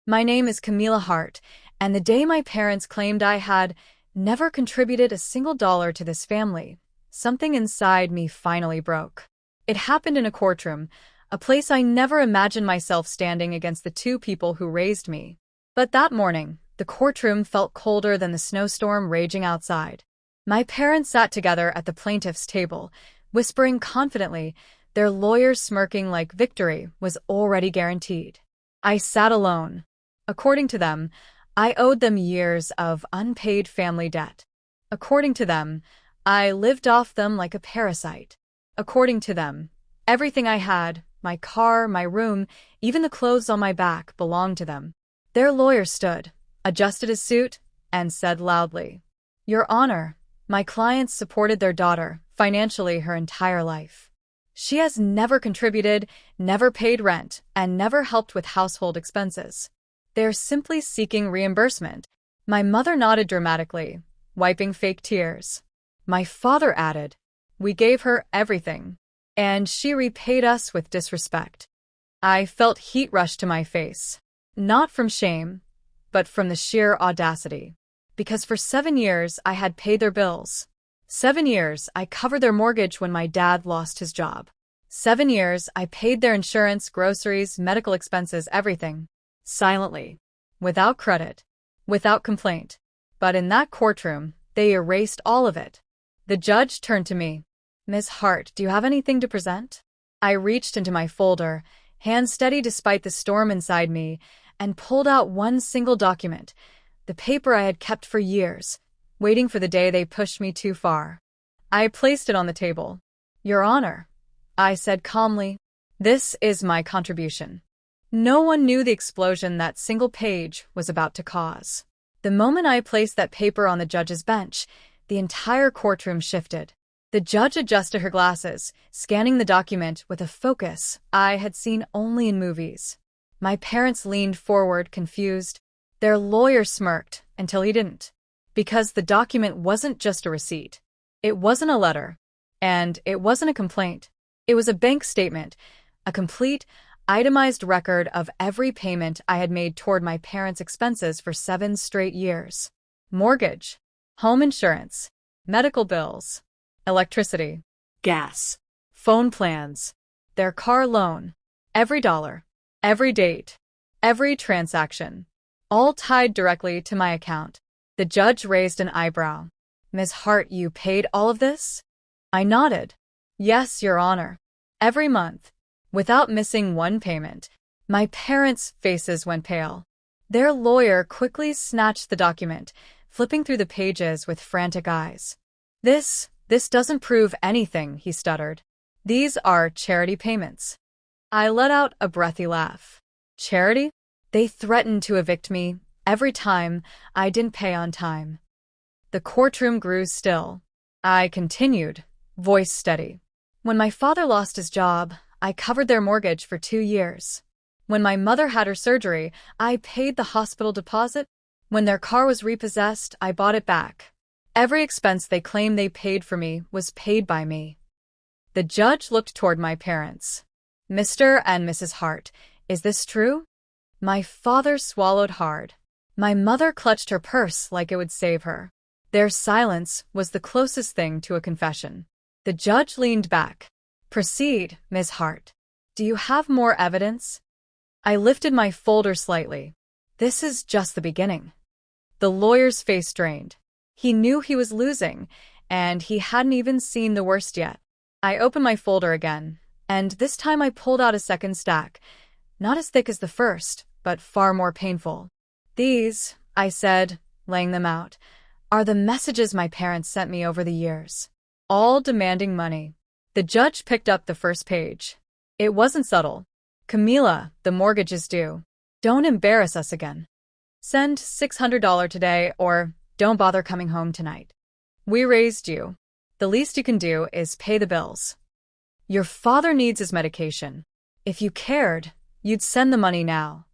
My name is Camila Hart, and the day my parents claimed I had never contributed a single dollar to this family, something inside me finally broke. It happened in a courtroom, a place I never imagined myself standing against the two people who raised me. But that morning, the courtroom felt colder than the snowstorm raging outside. My parents sat together at the plaintiff's table, whispering confidently, their lawyers smirking like victory was already guaranteed. I sat alone. According to them, I owed them years of unpaid family debt. According to them, I lived off them like a parasite. According to them, everything I had, my car, my room, even the clothes on my back, belonged to them. Their lawyer stood, adjusted his suit, and said loudly, "Your Honor, my clients supported their daughter financially her entire life. She has never contributed, never paid rent, and never helped with household expenses. They're simply seeking reimbursement." My mother nodded dramatically, wiping fake tears. My father added, "We gave her everything, and she repaid us with disrespect." I felt heat rush to my face, not from shame, but from the sheer audacity. Because for 7 years I had paid their bills. 7 years I covered their mortgage when my dad lost his job. 7 years I paid their insurance, groceries, medical expenses, everything. Silently. Without credit. Without complaint. But in that courtroom, they erased all of it. The judge turned to me. "Ms. Hart, do you have anything to present?" I reached into my folder, hand steady despite the storm inside me, and pulled out one single document, the paper I had kept for years, waiting for the day they pushed me too far. I placed it on the table. "Your Honor," I said calmly, "this is my contribution." No one knew the explosion that single page was about to cause. The moment I placed that paper on the judge's bench, the entire courtroom shifted. The judge adjusted her glasses, scanning the document with a focus I had seen only in movies. My parents leaned forward, confused. Their lawyer smirked until he didn't. Because the document wasn't just a receipt. It wasn't a letter. And it wasn't a complaint. It was a bank statement, a complete, itemized record of every payment I had made toward my parents' expenses for 7 straight years. Mortgage, home insurance, medical bills, electricity, gas, phone plans, their car loan, every dollar, every date, every transaction, all tied directly to my account. The judge raised an eyebrow. "Ms. Hart, you paid all of this?" I nodded. "Yes, Your Honor. Every month, without missing one payment." My parents' faces went pale. Their lawyer quickly snatched the document, flipping through the pages with frantic eyes. This doesn't prove anything," he stuttered. "These are charity payments." I let out a breathy laugh. Charity? They threatened to evict me every time I didn't pay on time. The courtroom grew still. I continued, voice steady. "When my father lost his job, I covered their mortgage for 2 years. When my mother had her surgery, I paid the hospital deposit. When their car was repossessed, I bought it back. Every expense they claimed they paid for me was paid by me." The judge looked toward my parents. "Mr. and Mrs. Hart, is this true?" My father swallowed hard. My mother clutched her purse like it would save her. Their silence was the closest thing to a confession. The judge leaned back. "Proceed, Ms. Hart. Do you have more evidence?" I lifted my folder slightly. "This is just the beginning." The lawyer's face strained. He knew he was losing, and he hadn't even seen the worst yet. I opened my folder again, and this time I pulled out a second stack, not as thick as the first, but far more painful. "These," I said, laying them out, "are the messages my parents sent me over the years, all demanding money." The judge picked up the first page. It wasn't subtle. "Camila, the mortgage is due. Don't embarrass us again. Send $600 today or don't bother coming home tonight. We raised you. The least you can do is pay the bills. Your father needs his medication. If you cared, you'd send the money now."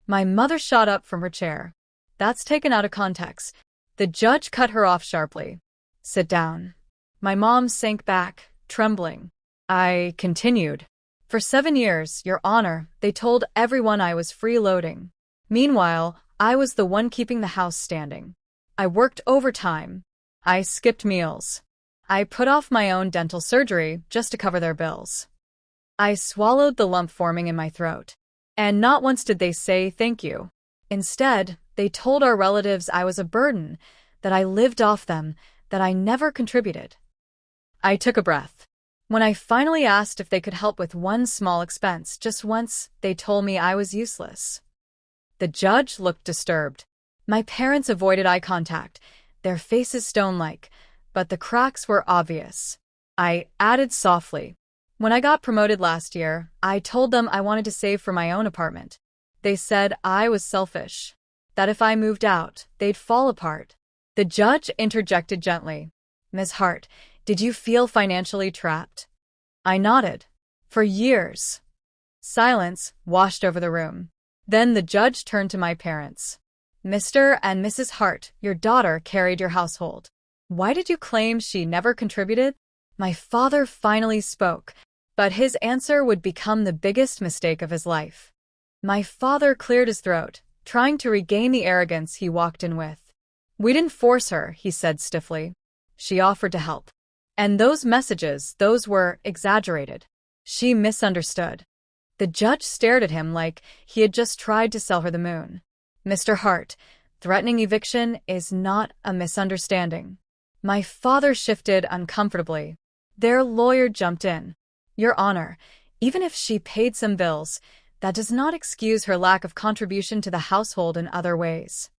My mother shot up from her chair. "That's taken out of context." The judge cut her off sharply. "Sit down." My mom sank back, trembling. I continued. "For 7 years, Your Honor, they told everyone I was freeloading. Meanwhile, I was the one keeping the house standing. I worked overtime. I skipped meals. I put off my own dental surgery just to cover their bills. I swallowed the lump forming in my throat. And not once did they say thank you. Instead, they told our relatives I was a burden, that I lived off them, that I never contributed. I took a breath. When I finally asked if they could help with one small expense just once, they told me I was useless. The judge looked disturbed. My parents avoided eye contact, their faces stone-like, but the cracks were obvious. I added softly, "When I got promoted last year, I told them I wanted to save for my own apartment. They said I was selfish, that if I moved out, they'd fall apart." The judge interjected gently. "Ms. Hart, did you feel financially trapped?" I nodded. "For years." Silence washed over the room. Then the judge turned to my parents. "Mr. and Mrs. Hart, your daughter carried your household. Why did you claim she never contributed?" My father finally spoke, but his answer would become the biggest mistake of his life. My father cleared his throat, trying to regain the arrogance he walked in with. "We didn't force her," he said stiffly. "She offered to help. And those messages, those were exaggerated. She misunderstood." The judge stared at him like he had just tried to sell her the moon. "Mr. Hart, threatening eviction is not a misunderstanding." My father shifted uncomfortably. Their lawyer jumped in. "Your Honor, even if she paid some bills, that does not excuse her lack of contribution to the household in other ways."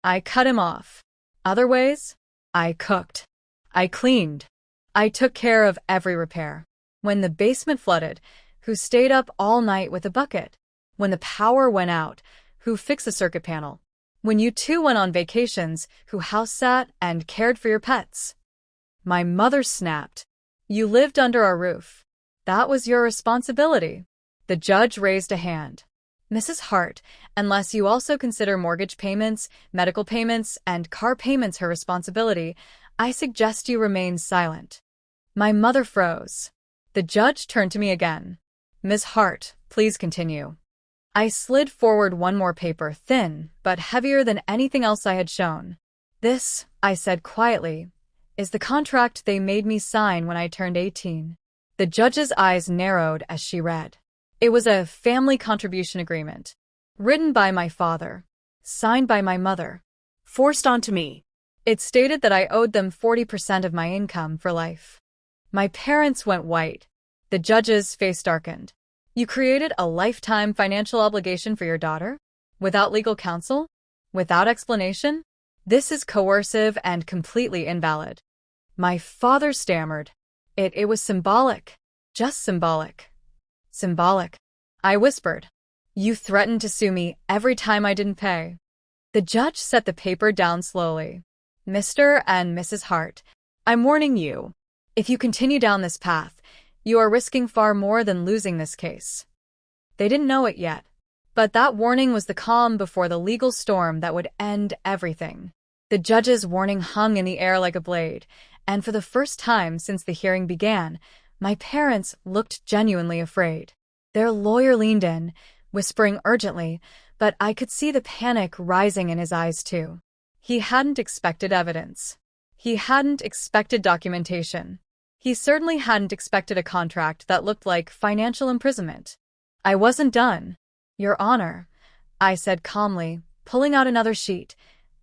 I cut him off. "Other ways? I cooked. I cleaned. I took care of every repair. When the basement flooded, who stayed up all night with a bucket? When the power went out, who fixed the circuit panel? When you two went on vacations, who house sat and cared for your pets?" My mother snapped. "You lived under our roof. That was your responsibility." The judge raised a hand. "Mrs. Hart, unless you also consider mortgage payments, medical payments, and car payments her responsibility, I suggest you remain silent." My mother froze. The judge turned to me again. "Ms. Hart, please continue." I slid forward one more paper, thin, but heavier than anything else I had shown. "This," I said quietly, "is the contract they made me sign when I turned 18. The judge's eyes narrowed as she read. It was a family contribution agreement, written by my father, signed by my mother, forced onto me. It stated that I owed them 40% of my income for life. My parents went white. The judge's face darkened. "You created a lifetime financial obligation for your daughter? Without legal counsel? Without explanation? This is coercive and completely invalid." My father stammered. It was symbolic. Just symbolic. Symbolic. I whispered. "You threatened to sue me every time I didn't pay." The judge set the paper down slowly. "Mr. and Mrs. Hart, I'm warning you. If you continue down this path, you are risking far more than losing this case." They didn't know it yet, but that warning was the calm before the legal storm that would end everything. The judge's warning hung in the air like a blade, and for the first time since the hearing began, my parents looked genuinely afraid. Their lawyer leaned in, whispering urgently, but I could see the panic rising in his eyes too. He hadn't expected evidence. He hadn't expected documentation. He certainly hadn't expected a contract that looked like financial imprisonment. I wasn't done. "Your Honor," I said calmly, pulling out another sheet.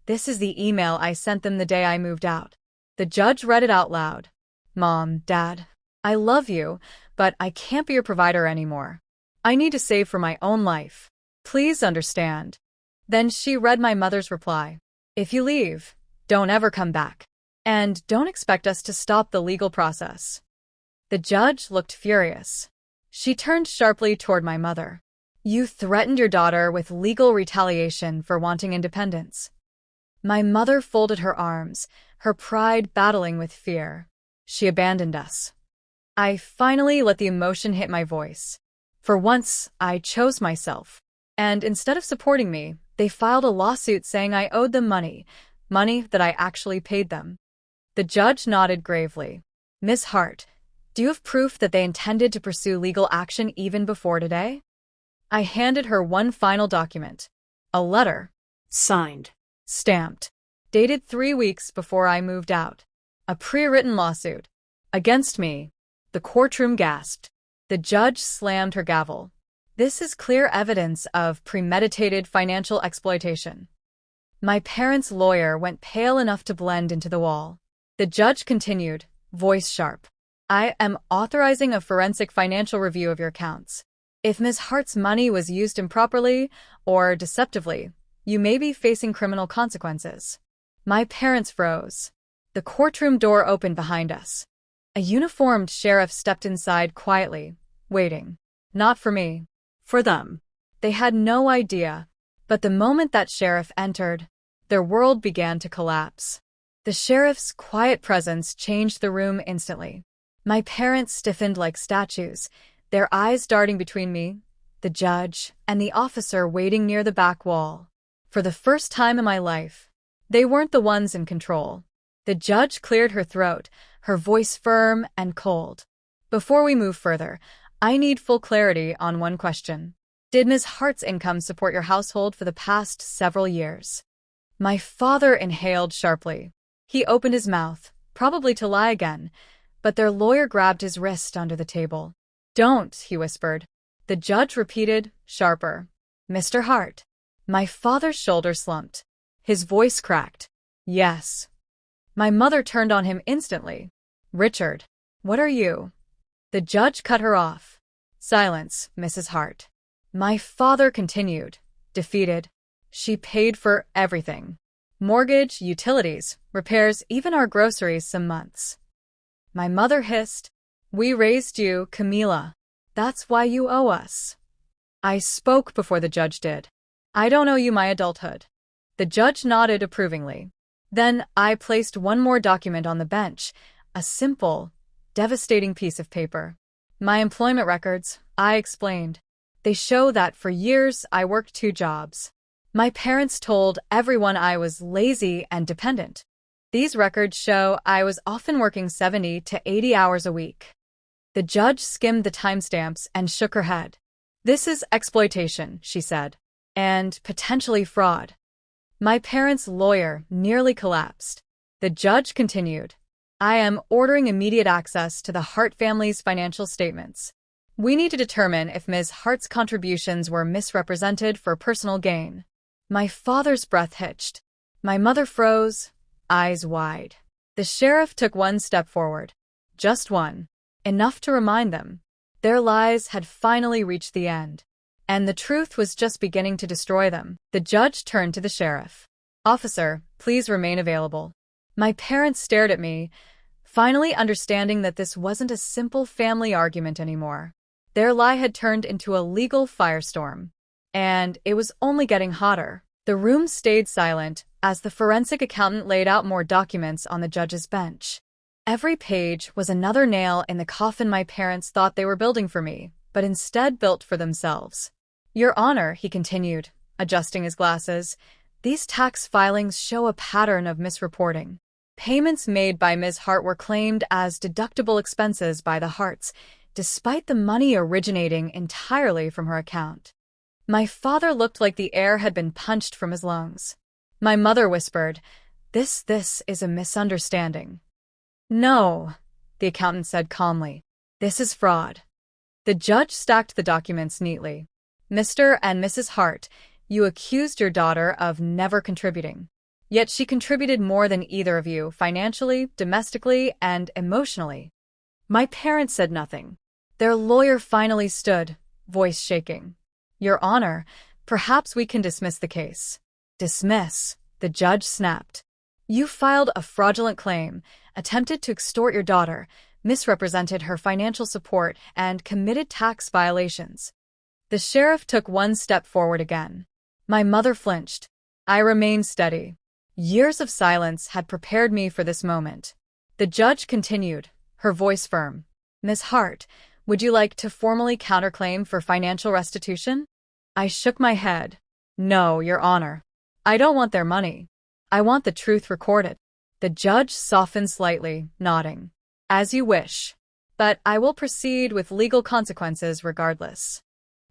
"This is the email I sent them the day I moved out." The judge read it out loud. "Mom, Dad, I love you, but I can't be your provider anymore. I need to save for my own life. Please understand." Then she read my mother's reply. "If you leave, don't ever come back. And don't expect us to stop the legal process." The judge looked furious. She turned sharply toward my mother. "You threatened your daughter with legal retaliation for wanting independence." My mother folded her arms, her pride battling with fear. "She abandoned us." I finally let the emotion hit my voice. For once, I chose myself. And instead of supporting me, they filed a lawsuit saying I owed them money that I actually paid them. The judge nodded gravely. "Ms. Hart, do you have proof that they intended to pursue legal action even before today?" I handed her one final document. A letter. Signed. Stamped. Dated 3 weeks before I moved out. A pre-written lawsuit. Against me. The courtroom gasped. The judge slammed her gavel. This is clear evidence of premeditated financial exploitation. My parents' lawyer went pale enough to blend into the wall. The judge continued, voice sharp. I am authorizing a forensic financial review of your accounts. If Ms. Hart's money was used improperly or deceptively, you may be facing criminal consequences. My parents froze. The courtroom door opened behind us. A uniformed sheriff stepped inside quietly, waiting. Not for me. For them. They had no idea. But the moment that sheriff entered, their world began to collapse. The sheriff's quiet presence changed the room instantly. My parents stiffened like statues, their eyes darting between me, the judge, and the officer waiting near the back wall. For the first time in my life, they weren't the ones in control. The judge cleared her throat, her voice firm and cold. Before we move further, I need full clarity on one question. Did Ms. Hart's income support your household for the past several years? My father inhaled sharply. He opened his mouth, probably to lie again, but their lawyer grabbed his wrist under the table. Don't, he whispered. The judge repeated, sharper. Mr. Hart. My father's shoulder slumped. His voice cracked. Yes. My mother turned on him instantly. Richard, what are you? The judge cut her off. Silence, Mrs. Hart. My father continued, defeated. She paid for everything. Mortgage, utilities, repairs, even our groceries some months. My mother hissed, we raised you, Camila. That's why you owe us. I spoke before the judge did. I don't owe you my adulthood. The judge nodded approvingly. Then I placed one more document on the bench, a simple, devastating piece of paper. My employment records, I explained. They show that for years I worked 2 jobs. My parents told everyone I was lazy and dependent. These records show I was often working 70 to 80 hours a week. The judge skimmed the timestamps and shook her head. This is exploitation, she said, and potentially fraud. My parents' lawyer nearly collapsed. The judge continued, I am ordering immediate access to the Hart family's financial statements. We need to determine if Ms. Hart's contributions were misrepresented for personal gain. My father's breath hitched. My mother froze, eyes wide. The sheriff took one step forward. Just one. Enough to remind them. Their lies had finally reached the end. And the truth was just beginning to destroy them. The judge turned to the sheriff. Officer, please remain available. My parents stared at me, finally understanding that this wasn't a simple family argument anymore. Their lie had turned into a legal firestorm. And it was only getting hotter. The room stayed silent as the forensic accountant laid out more documents on the judge's bench. Every page was another nail in the coffin my parents thought they were building for me, but instead built for themselves. Your Honor, he continued, adjusting his glasses, these tax filings show a pattern of misreporting. Payments made by Ms. Hart were claimed as deductible expenses by the Harts, despite the money originating entirely from her account. My father looked like the air had been punched from his lungs. My mother whispered, This is a misunderstanding. No, the accountant said calmly. This is fraud. The judge stacked the documents neatly. Mr. and Mrs. Hart, you accused your daughter of never contributing. Yet she contributed more than either of you, financially, domestically, and emotionally. My parents said nothing. Their lawyer finally stood, voice shaking. Your Honor, perhaps we can dismiss the case. Dismiss, the judge snapped. You filed a fraudulent claim, attempted to extort your daughter, misrepresented her financial support, and committed tax violations. The sheriff took one step forward again. My mother flinched. I remained steady. Years of silence had prepared me for this moment. The judge continued, her voice firm. Ms. Hart, would you like to formally counterclaim for financial restitution? I shook my head. No, Your Honor. I don't want their money. I want the truth recorded. The judge softened slightly, nodding. As you wish. But I will proceed with legal consequences regardless.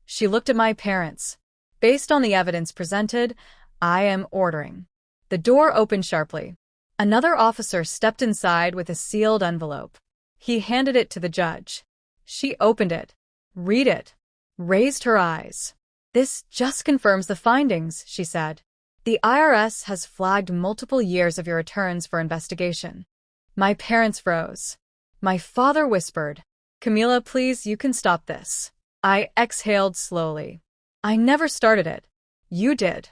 She looked at my parents. Based on the evidence presented, I am ordering. The door opened sharply. Another officer stepped inside with a sealed envelope. He handed it to the judge. She opened it, read it, raised her eyes. "This just confirms the findings," she said. "The IRS has flagged multiple years of your returns for investigation." My parents froze. My father whispered, "Camila, please, you can stop this." I exhaled slowly. "I never started it. You did."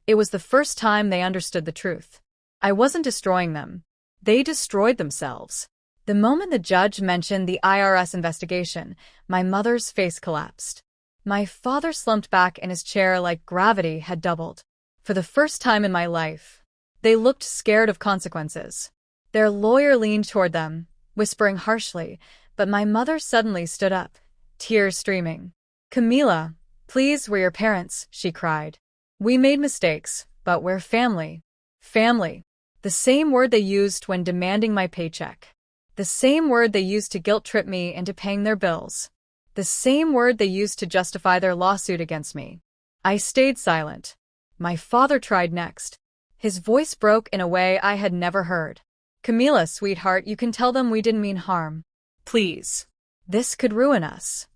It was the first time they understood the truth. I wasn't destroying them. They destroyed themselves. The moment the judge mentioned the IRS investigation, my mother's face collapsed. My father slumped back in his chair like gravity had doubled. For the first time in my life, they looked scared of consequences. Their lawyer leaned toward them, whispering harshly, but my mother suddenly stood up, tears streaming. "Camila, please, we're your parents," she cried. "We made mistakes, but we're family." Family. The same word they used when demanding my paycheck. The same word they used to guilt-trip me into paying their bills. The same word they used to justify their lawsuit against me. I stayed silent. My father tried next. His voice broke in a way I had never heard. "Camila, sweetheart, you can tell them we didn't mean harm. Please. This could ruin us."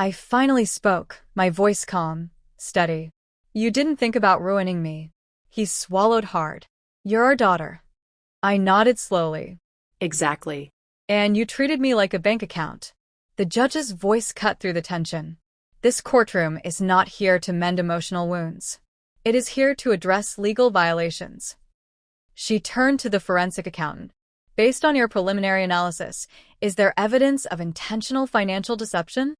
I finally spoke, my voice calm, steady. "You didn't think about ruining me." He swallowed hard. "You're our daughter." I nodded slowly. "Exactly. And you treated me like a bank account." The judge's voice cut through the tension. "This courtroom is not here to mend emotional wounds. It is here to address legal violations." She turned to the forensic accountant. "Based on your preliminary analysis, is there evidence of intentional financial deception?"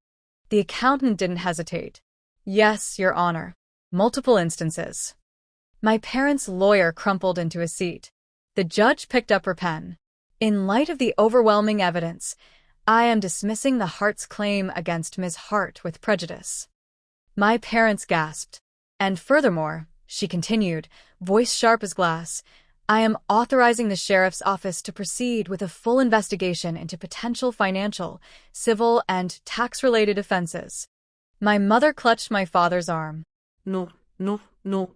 The accountant didn't hesitate. "Yes, Your Honor. Multiple instances." My parents' lawyer crumpled into a seat. The judge picked up her pen. "In light of the overwhelming evidence, I am dismissing the Hart's claim against Ms. Hart with prejudice." My parents gasped. "And furthermore," she continued, voice sharp as glass, "I am authorizing the sheriff's office to proceed with a full investigation into potential financial, civil, and tax-related offenses." My mother clutched my father's arm. "No, no, no."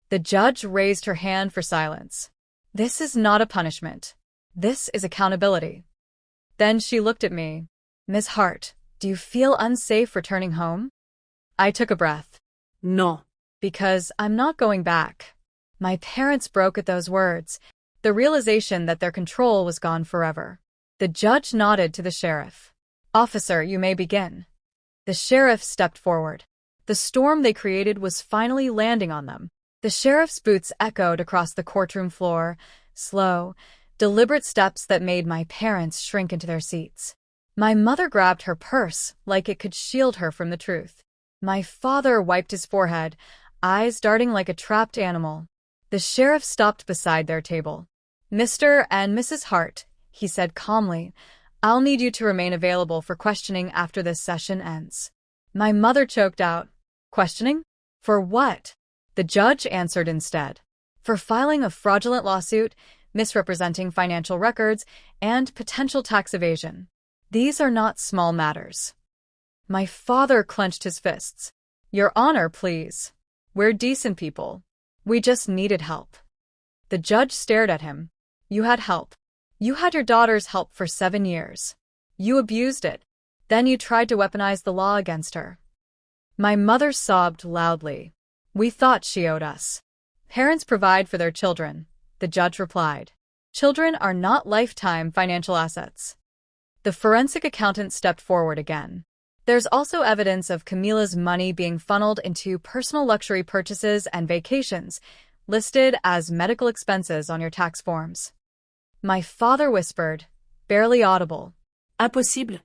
The judge raised her hand for silence. "This is not a punishment. This is accountability." Then she looked at me. "Ms. Hart, do you feel unsafe returning home?" I took a breath. "No." "Because I'm not going back." My parents broke at those words, the realization that their control was gone forever. The judge nodded to the sheriff. "Officer, you may begin." The sheriff stepped forward. The storm they created was finally landing on them. The sheriff's boots echoed across the courtroom floor, slow, deliberate steps that made my parents shrink into their seats. My mother grabbed her purse like it could shield her from the truth. My father wiped his forehead, eyes darting like a trapped animal. The sheriff stopped beside their table. "Mr. and Mrs. Hart," he said calmly, "I'll need you to remain available for questioning after this session ends." My mother choked out. "Questioning? For what?" The judge answered instead. "For filing a fraudulent lawsuit, misrepresenting financial records, and potential tax evasion. These are not small matters." My father clenched his fists. "Your Honor, please. We're decent people. We just needed help." The judge stared at him. "You had help. You had your daughter's help for 7 years. You abused it. Then you tried to weaponize the law against her." My mother sobbed loudly. "We thought she owed us." "Parents provide for their children," the judge replied. "Children are not lifetime financial assets." The forensic accountant stepped forward again. "There's also evidence of Camila's money being funneled into personal luxury purchases and vacations, listed as medical expenses on your tax forms." My father whispered, barely audible, "Impossible."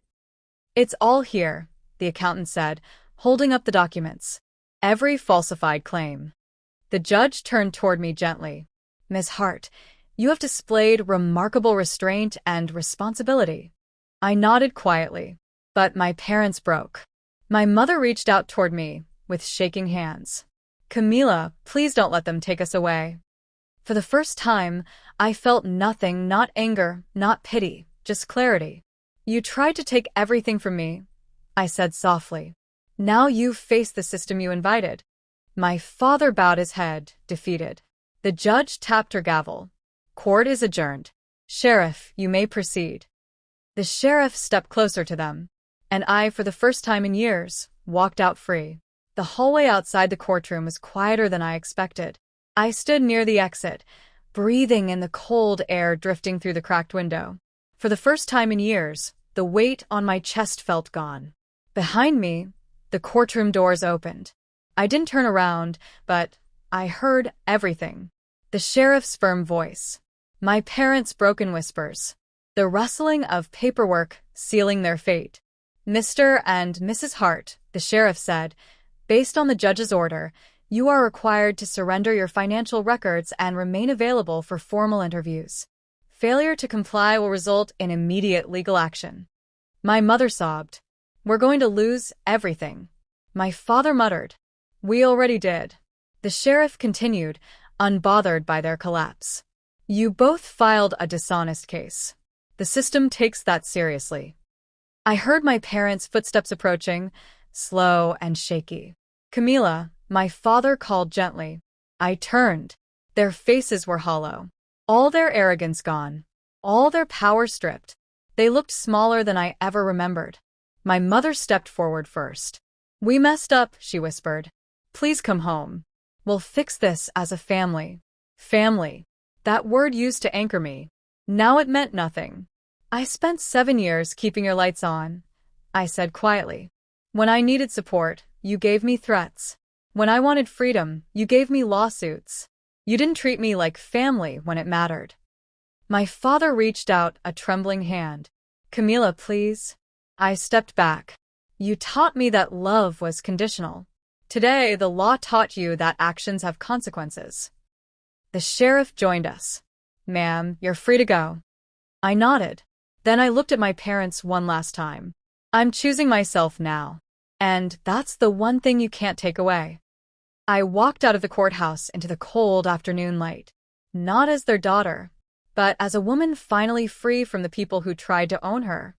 "It's all here," the accountant said, holding up the documents. "Every falsified claim." The judge turned toward me gently. "Ms. Hart, you have displayed remarkable restraint and responsibility." I nodded quietly, but my parents broke. My mother reached out toward me with shaking hands. "Camila, please don't let them take us away." For the first time, I felt nothing, not anger, not pity, just clarity. "You tried to take everything from me," I said softly. Now you face the system you invited." My father bowed his head, defeated. The judge tapped her gavel. "Court is adjourned. Sheriff, you may proceed." The sheriff stepped closer to them, and I, for the first time in years, walked out free. The hallway outside the courtroom was quieter than I expected. I stood near the exit, breathing in the cold air drifting through the cracked window. For the first time in years, the weight on my chest felt gone. Behind me, the courtroom doors opened. I didn't turn around, but I heard everything. The sheriff's firm voice, my parents' broken whispers, the rustling of paperwork sealing their fate. "Mr. and Mrs. Hart," the sheriff said, "based on the judge's order, you are required to surrender your financial records and remain available for formal interviews. Failure to comply will result in immediate legal action." My mother sobbed, "We're going to lose everything." My father muttered, "We already did." The sheriff continued, unbothered by their collapse. "You both filed a dishonest case. The system takes that seriously." I heard my parents' footsteps approaching, slow and shaky. "Camila," my father called gently. I turned. Their faces were hollow. All their arrogance gone. All their power stripped. They looked smaller than I ever remembered. My mother stepped forward first. "We messed up," she whispered. "Please come home. We'll fix this as a family." Family. That word used to anchor me. Now it meant nothing. "I spent 7 years keeping your lights on," I said quietly. "When I needed support, you gave me threats. When I wanted freedom, you gave me lawsuits. You didn't treat me like family when it mattered." My father reached out a trembling hand. "Camila, please." I stepped back. "You taught me that love was conditional. Today, the law taught you that actions have consequences." The sheriff joined us. "Ma'am, you're free to go." I nodded. Then I looked at my parents one last time. I'm choosing myself now. And that's the one thing you can't take away. I walked out of the courthouse into the cold afternoon light. Not as their daughter, but as a woman finally free from the people who tried to own her.